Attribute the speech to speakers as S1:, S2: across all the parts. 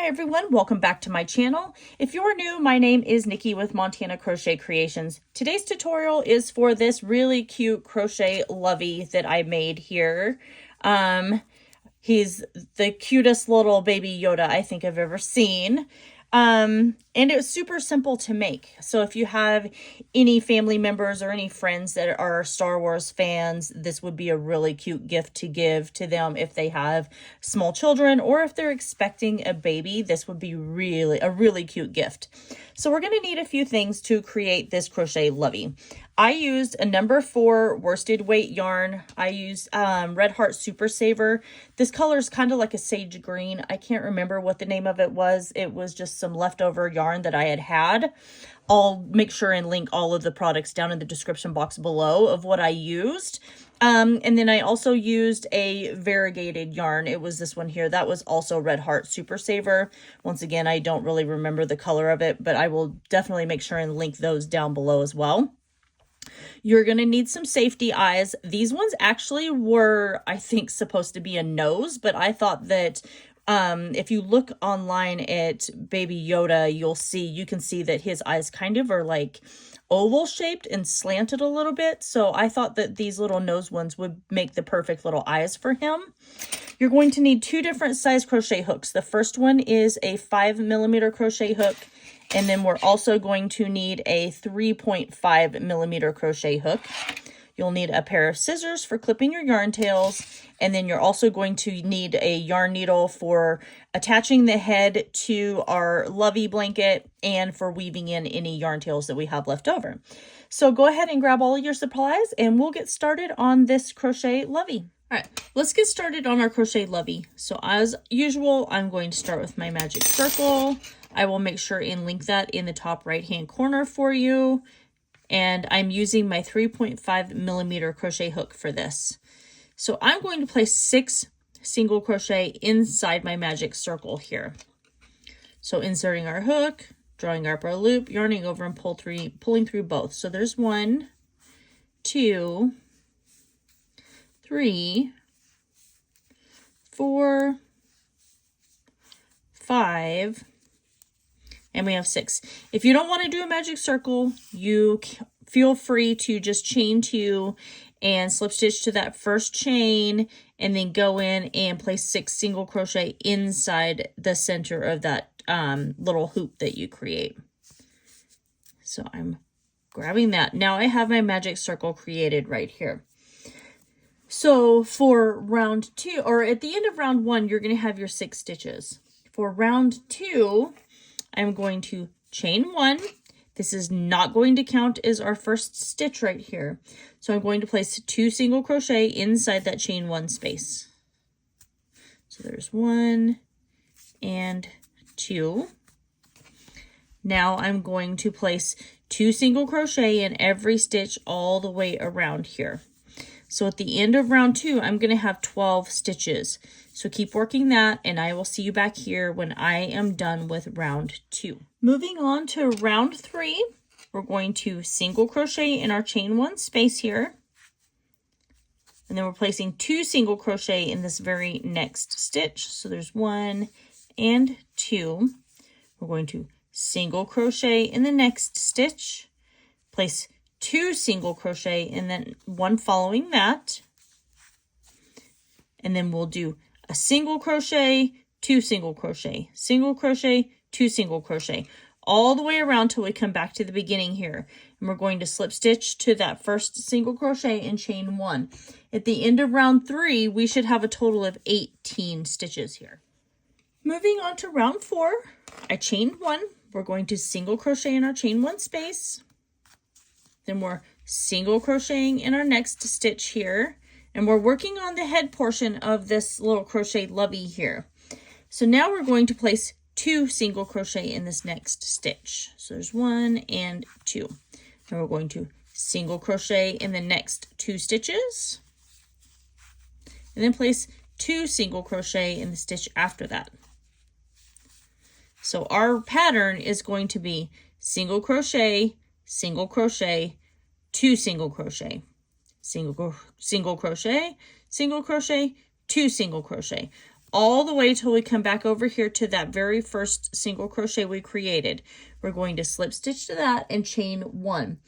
S1: Hi everyone, welcome back to my channel. If you're new, my name is Nikki with Montana Crochet Creations. Today's tutorial is for this really cute Crochet Lovey that I made here. He's the cutest little baby Yoda I think I've ever seen. And it was super simple to make. So if you have any family members or any friends that are Star Wars fans, this would be a really cute gift to give to them if they have small children or if they're expecting a baby. This would be a really cute gift. So we're going to need a few things to create this Crochet Lovey. I used a number 4 worsted weight yarn. I used Red Heart Super Saver. This color is kind of like a sage green. I can't remember what the name of it was. It was just some leftover yarn that I had. I'll make sure and link all of the products down in the description box below of what I used. And then I also used a variegated yarn. It was this one here. That was also Red Heart Super Saver. Once again, I don't really remember the color of it, but I will definitely make sure and link those down below as well. You're going to need some safety eyes. These ones actually were, I think, supposed to be a nose, but I thought that if you look online at Baby Yoda, you can see that his eyes kind of are like oval shaped and slanted a little bit. So I thought that these little nose ones would make the perfect little eyes for him. You're going to need 2 different size crochet hooks. The first one is a 5mm crochet hook. And then we're also going to need a 3.5mm crochet hook. You'll need a pair of scissors for clipping your yarn tails. And then you're also going to need a yarn needle for attaching the head to our Lovey blanket and for weaving in any yarn tails that we have left over. So go ahead and grab all of your supplies and we'll get started on this Crochet Lovey. All right, let's get started on our Crochet Lovey. So as usual, I'm going to start with my magic circle. I will make sure and link that in the top right hand corner for you. And I'm using my 3.5mm crochet hook for this. So I'm going to place 6 single crochet inside my magic circle here. So inserting our hook, drawing up our loop, yarning over and pulling through both. So there's 1, 2, 3, 4, 5, and we have 6. If you don't want to do a magic circle, you feel free to just chain 2 and slip stitch to that first chain and then go in and place 6 single crochet inside the center of that little hoop that you create. So I'm grabbing that. Now I have my magic circle created right here. So for round 2, or at the end of round 1, you're going to have your 6 stitches. For round 2, I'm going to chain 1. This is not going to count as our first stitch right here. So I'm going to place 2 single crochet inside that chain 1 space. So there's 1 and 2. Now I'm going to place 2 single crochet in every stitch all the way around here. So at the end of round 2, I'm going to have 12 stitches. So keep working that, and I will see you back here when I am done with round 2. Moving on to round 3, we're going to single crochet in our chain 1 space here. And then we're placing 2 single crochet in this very next stitch. So there's 1 and 2. We're going to single crochet in the next stitch, place 2 single crochet and then 1 following that, and then we'll do a single crochet, 2 single crochet, single crochet, 2 single crochet, all the way around till we come back to the beginning here. And we're going to slip stitch to that first single crochet and chain 1. At the end of round 3, we should have a total of 18 stitches here. Moving on to round 4, I chained 1. We're going to single crochet in our chain 1 space. Then we're single crocheting in our next stitch here. And we're working on the head portion of this little Crochet Lovey here. So now we're going to place 2 single crochet in this next stitch. So there's 1 and 2. And we're going to single crochet in the next 2 stitches. And then place 2 single crochet in the stitch after that. So our pattern is going to be single crochet, 2 single crochet, single crochet, single crochet, 2 single crochet, all the way till we come back over here to that very first single crochet we created. We're going to slip stitch to that and chain 1.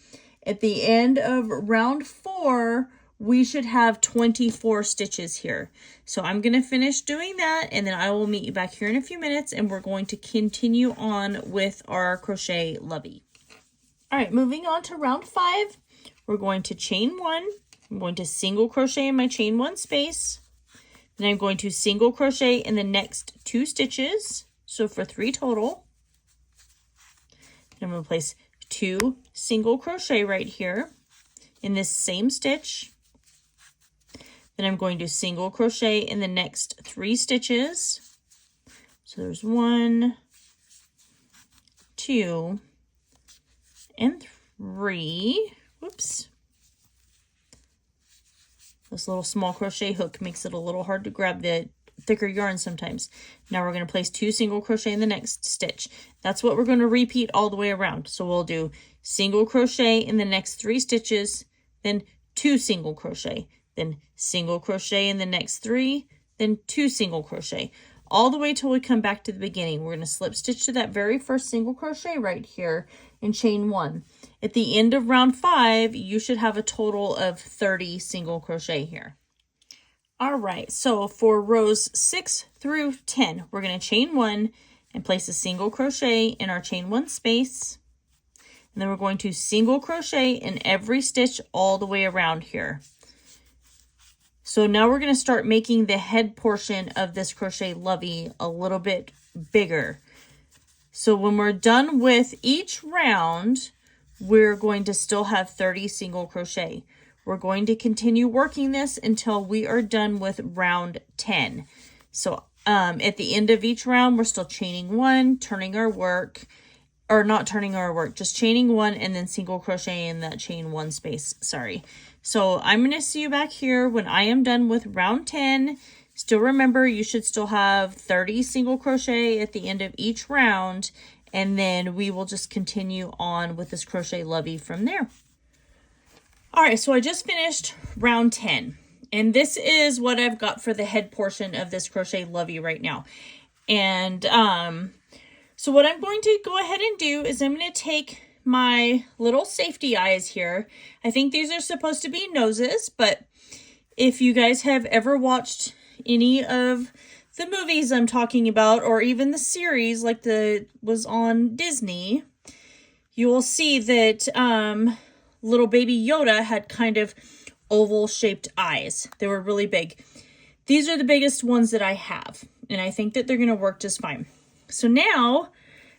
S1: At the end of round 4, we should have 24 stitches here. So I'm going to finish doing that, and then I will meet you back here in a few minutes, and we're going to continue on with our Crochet Lovey. All right, moving on to round 5, we're going to chain 1. I'm going to single crochet in my chain 1 space. Then I'm going to single crochet in the next 2 stitches, so for 3 total. Then I'm going to place 2 single crochet right here in this same stitch. Then I'm going to single crochet in the next 3 stitches. So there's 1, 2, and 3. Whoops. This little small crochet hook makes it a little hard to grab the thicker yarn sometimes. Now we're going to place 2 single crochet in the next stitch. That's what we're going to repeat all the way around. So we'll do single crochet in the next 3 stitches, then 2 single crochet, then single crochet in the next 3, then 2 single crochet, all the way till we come back to the beginning. We're going to slip stitch to that very first single crochet right here and chain 1. At the end of round 5, you should have a total of 30 single crochet here. All right, so for rows 6 through 10, we're going to chain 1 and place a single crochet in our chain 1 space. And then we're going to single crochet in every stitch all the way around here. So now we're going to start making the head portion of this Crochet Lovey a little bit bigger. So when we're done with each round, we're going to still have 30 single crochet. We're going to continue working this until we are done with round 10. So at the end of each round, we're still chaining 1, turning our work, or not turning our work, just chaining 1 and then single crochet in that chain 1 space, sorry. So I'm going to see you back here when I am done with round 10. Still remember, you should still have 30 single crochet at the end of each round, and then we will just continue on with this Crochet Lovey from there. All right, so I just finished round 10, and this is what I've got for the head portion of this Crochet Lovey right now. And so what I'm going to go ahead and do is I'm going to take my little safety eyes here. I think these are supposed to be noses, but if you guys have ever watched any of the movies I'm talking about, or even the series like was on Disney, you will see that little baby Yoda had kind of oval shaped eyes. They were really big. These are the biggest ones that I have, and I think that they're going to work just fine. So now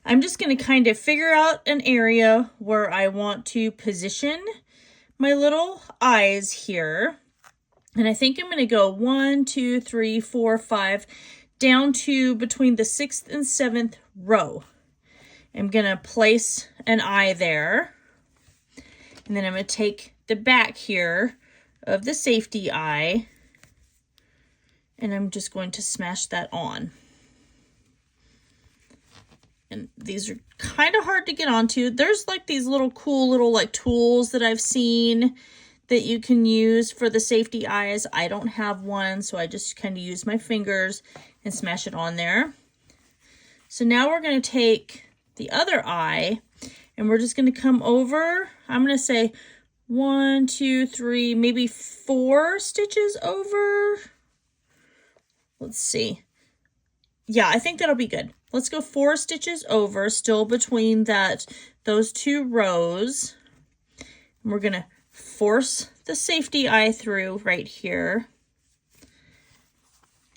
S1: I'm just going to kind of figure out an area where I want to position my little eyes here. And I think I'm going to go 1, 2, 3, 4, 5, down to between the 6th and 7th row. I'm going to place an eye there. And then I'm going to take the back here of the safety eye, and I'm just going to smash that on. And these are kind of hard to get onto. There's like these little cool little like tools that I've seen that you can use for the safety eyes. I don't have one, so I just kind of use my fingers and smash it on there. So now we're going to take the other eye, and we're just going to come over. I'm going to say 1, 2, 3, maybe 4 stitches over. Let's see. Yeah, I think that'll be good. Let's go 4 stitches over, still between those 2 rows. And we're going to force the safety eye through right here.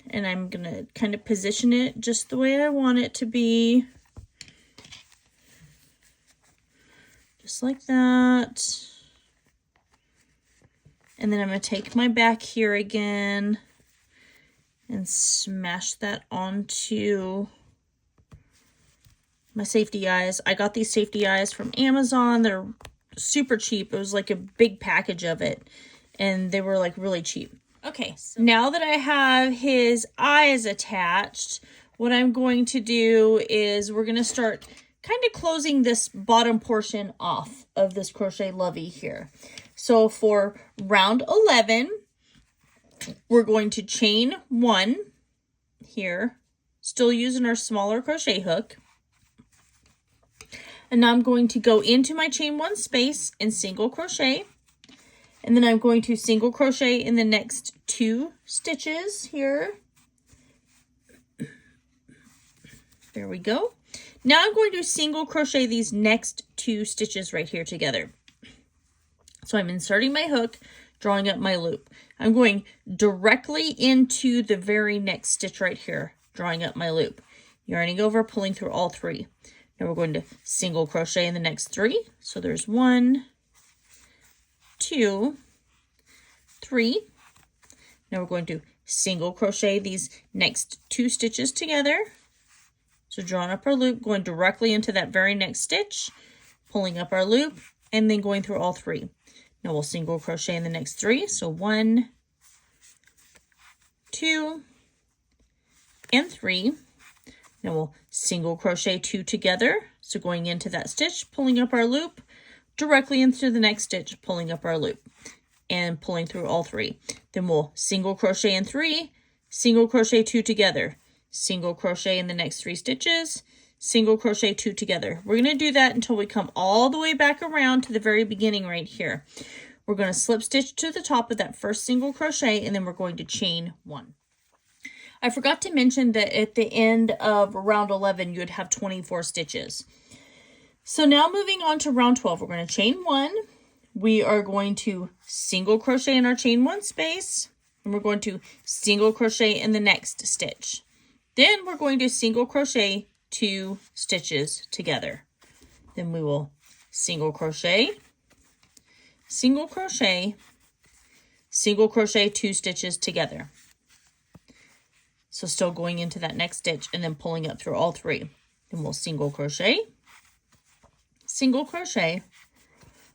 S1: And I'm going to kind of position it just the way I want it to be. Just like that. And then I'm going to take my back here again and smash that onto my safety eyes. I got these safety eyes from Amazon. They're super cheap. It was like a big package of it, and they were like really cheap. Okay, so now that I have his eyes attached, what I'm going to do is we're going to start kind of closing this bottom portion off of this Crochet Lovey here. So for round 11, we're going to chain 1 here, still using our smaller crochet hook. And now I'm going to go into my chain one space and single crochet. And then I'm going to single crochet in the next 2 stitches here. There we go. Now I'm going to single crochet these next 2 stitches right here together. So I'm inserting my hook, drawing up my loop. I'm going directly into the very next stitch right here, drawing up my loop. Yarning over, pulling through all 3. Now we're going to single crochet in the next 3. So there's 1, 2, 3. Now we're going to single crochet these next 2 stitches together. So drawing up our loop, going directly into that very next stitch, pulling up our loop, and then going through all 3. Now we'll single crochet in the next 3. So 1, 2, and 3. Now we'll single crochet 2 together. So going into that stitch, pulling up our loop, directly into the next stitch, pulling up our loop, and pulling through all 3. Then we'll single crochet in 3, single crochet 2 together, single crochet in the next 3 stitches, single crochet 2 together. We're going to do that until we come all the way back around to the very beginning right here. We're going to slip stitch to the top of that first single crochet, and then we're going to chain 1. I forgot to mention that at the end of round 11, you would have 24 stitches. So now moving on to round 12, we're going to chain 1. We are going to single crochet in our chain 1 space, and we're going to single crochet in the next stitch. Then we're going to single crochet 2 stitches together. Then we will single crochet, single crochet, single crochet 2 stitches together. So still going into that next stitch and then pulling up through all 3. Then we'll single crochet, single crochet,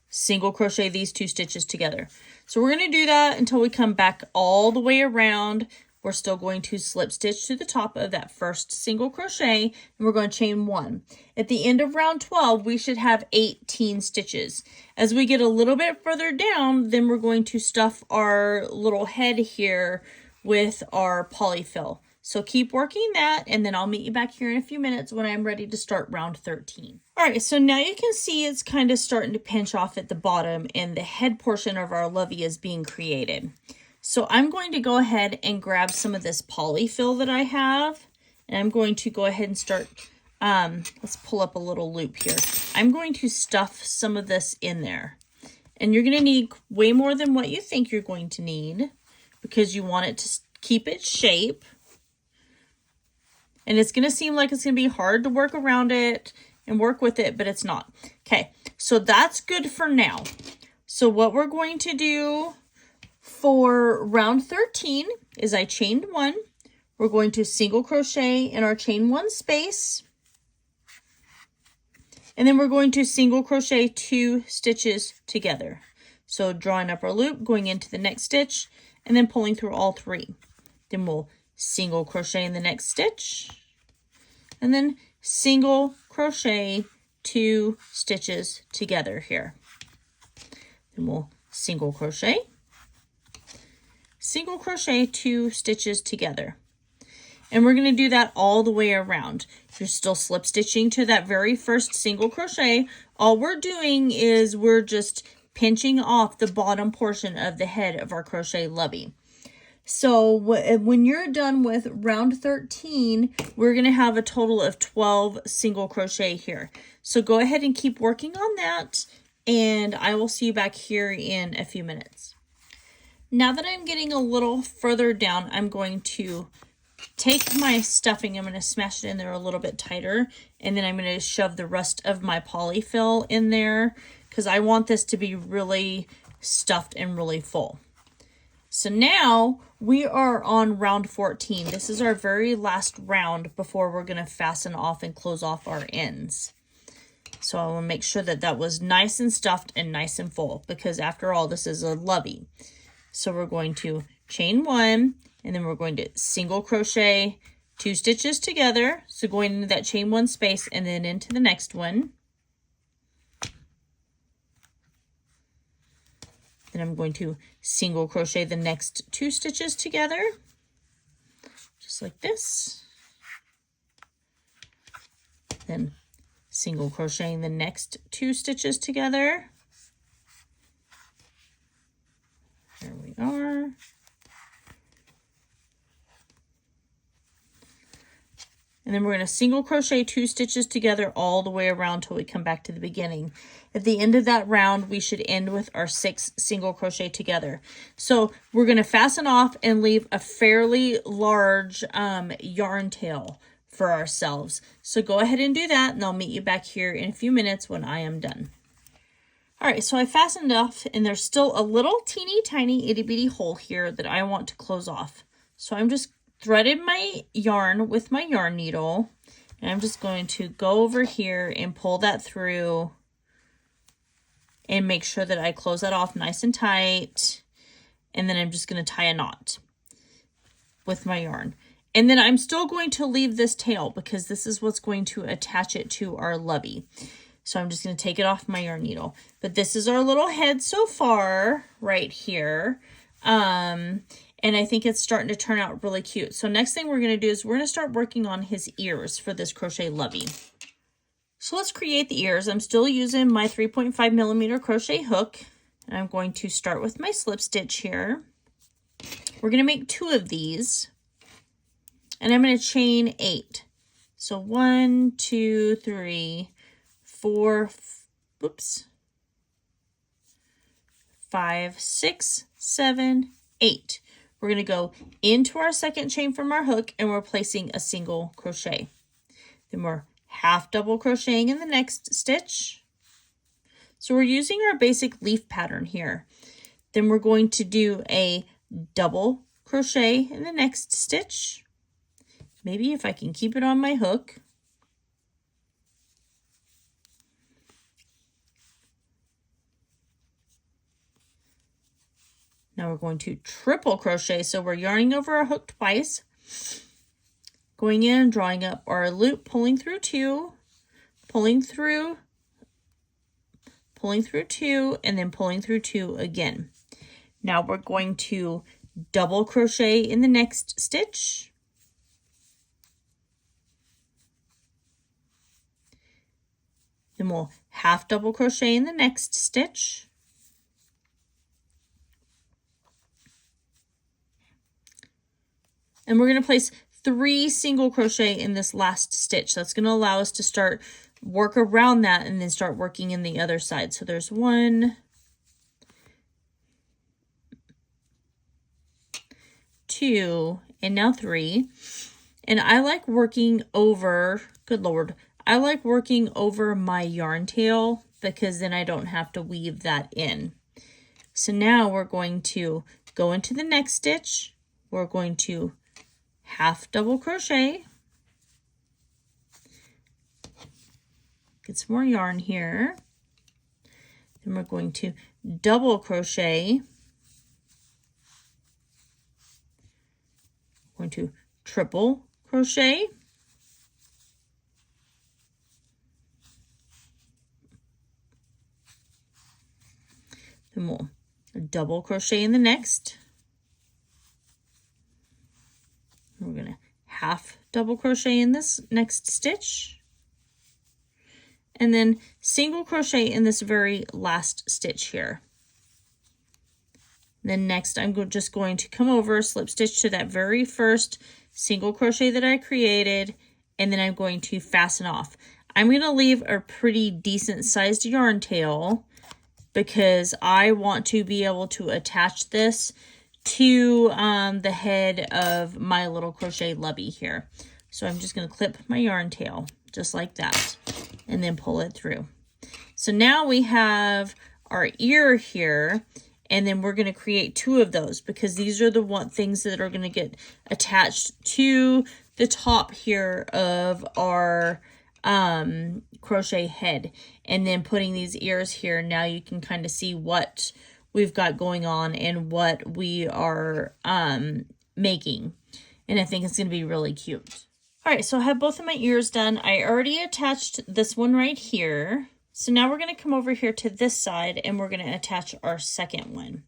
S1: single crochet these 2 stitches together. So we're going to do that until we come back all the way around. We're still going to slip stitch to the top of that first single crochet, and we're going to chain 1. At the end of round 12, we should have 18 stitches. As we get a little bit further down, then we're going to stuff our little head here with our polyfill. So keep working that, and then I'll meet you back here in a few minutes when I'm ready to start round 13. All right, so now you can see it's kind of starting to pinch off at the bottom, and the head portion of our lovey is being created. So I'm going to go ahead and grab some of this polyfill that I have, and I'm going to go ahead and start, let's pull up a little loop here. I'm going to stuff some of this in there. And you're going to need way more than what you think you're going to need, because you want it to keep its shape. And it's going to seem like it's going to be hard to work around it and work with it, but it's not. Okay, so that's good for now. So what we're going to do for round 13 is I chained 1. We're going to single crochet in our chain 1 space. And then we're going to single crochet 2 stitches together. So drawing up our loop, going into the next stitch, and then pulling through all 3. Then we'll single crochet in the next stitch, and then single crochet 2 stitches together here. Then we'll single crochet 2 stitches together. And we're going to do that all the way around. You're still slip stitching to that very first single crochet. All we're doing is we're just pinching off the bottom portion of the head of our crochet lovey. So when you're done with round 13, we're going to have a total of 12 single crochet here. So go ahead and keep working on that, and I will see you back here in a few minutes. Now that I'm getting a little further down, I'm going to take my stuffing, I'm going to smash it in there a little bit tighter, and then I'm going to shove the rest of my polyfill in there because I want this to be really stuffed and really full. So now we are on round 14. This is our very last round before we're going to fasten off and close off our ends. So I want to make sure that that was nice and stuffed and nice and full, because after all, this is a lovey. So we're going to chain 1, and then we're going to single crochet 2 stitches together. So going into that chain 1 space and then into the next one. Then I'm going to single crochet the next 2 stitches together, just just like this. Then single crocheting the next 2 stitches together. There we are. And then we're going to single crochet 2 stitches together all the way around till we come back to the beginning. At the end of that round, we should end with our 6 single crochet together. So we're going to fasten off and leave a fairly large yarn tail for ourselves. So go ahead and do that, and I'll meet you back here in a few minutes when I am done. All right, so I fastened off, and there's still a little teeny tiny itty bitty hole here that I want to close off. So I'm just threaded my yarn with my yarn needle, and I'm just going to go over here and pull that through and make sure that I close that off nice and tight. And then I'm just going to tie a knot with my yarn. And then I'm still going to leave this tail because this is what's going to attach it to our lovey. So I'm just going to take it off my yarn needle. But this is our little head so far right here. And I think it's starting to turn out really cute. So next thing we're going to do is we're going to start working on his ears for this Crochet Lovey. So let's create the ears. I'm still using my 3.5 millimeter crochet hook. And I'm going to start with my slip stitch here. We're going to make 2 of these. And I'm going to chain 8. So 1, 2, 3, 4, 5, 6, 7, 8. We're going to go into our second chain from our hook and we're placing a single crochet. Then we're half double crocheting in the next stitch. So we're using our basic leaf pattern here. Then we're going to do a double crochet in the next stitch. Maybe if I can keep it on my hook. Now we're going to triple crochet. So we're yarning over our hook twice, going in, drawing up our loop, pulling through 2, pulling through 2, and then pulling through 2 again. Now we're going to double crochet in the next stitch. Then we'll half double crochet in the next stitch. And we're going to place 3 single crochet in this last stitch. That's going to allow us to work around that and then start working in the other side. So there's 1, 2, and now 3. And I like working over, good Lord, I like working over my yarn tail because then I don't have to weave that in. So now we're going to go into the next stitch. We're going to half double crochet. Get some more yarn here. Then we're going to double crochet. We're going to triple crochet. Then we'll double crochet in the next. We're going to half double crochet in this next stitch. And then single crochet in this very last stitch here. Then next I'm just going to come over, slip stitch to that very first single crochet that I created, and then I'm going to fasten off. I'm going to leave a pretty decent sized yarn tail because I want to be able to attach this to the head of my little Crochet Lovey here. So I'm just going to clip my yarn tail just like that and then pull it through. So now we have our ear here, and then we're going to create 2 of those because these are the things that are going to get attached to the top here of our crochet head. And then putting these ears here, now you can kind of see what we've got going on and what we are making. And I think it's going to be really cute. All right, so I have both of my ears done. I already attached this one right here. So now we're going to come over here to this side and we're going to attach our second one.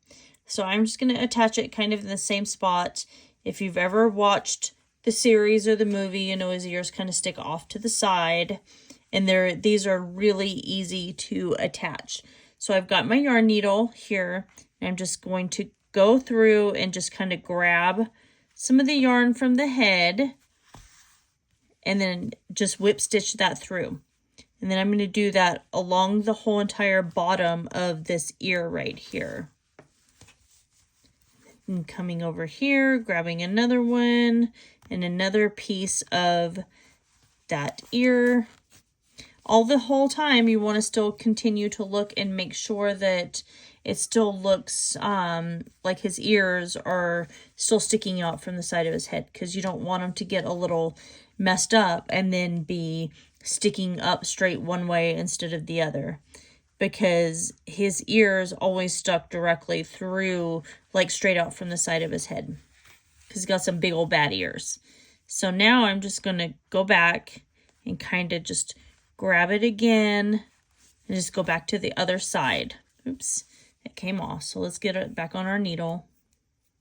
S1: So I'm just going to attach it kind of in the same spot. If you've ever watched the series or the movie, you know, his ears kind of stick off to the side. And these are really easy to attach. So I've got my yarn needle here, and I'm just going to go through and just kind of grab some of the yarn from the head and then just whip stitch that through. And then I'm going to do that along the whole entire bottom of this ear right here. And coming over here, grabbing another one and another piece of that ear. All the whole time you want to still continue to look and make sure that it still looks like his ears are still sticking out from the side of his head, because you don't want them to get a little messed up and then be sticking up straight one way instead of the other, because his ears always stuck directly through, like straight out from the side of his head, because he's got some big old bad ears. So now I'm just going to go back and kind of just grab it again and just go back to the other side. Oops, it came off. So let's get it back on our needle.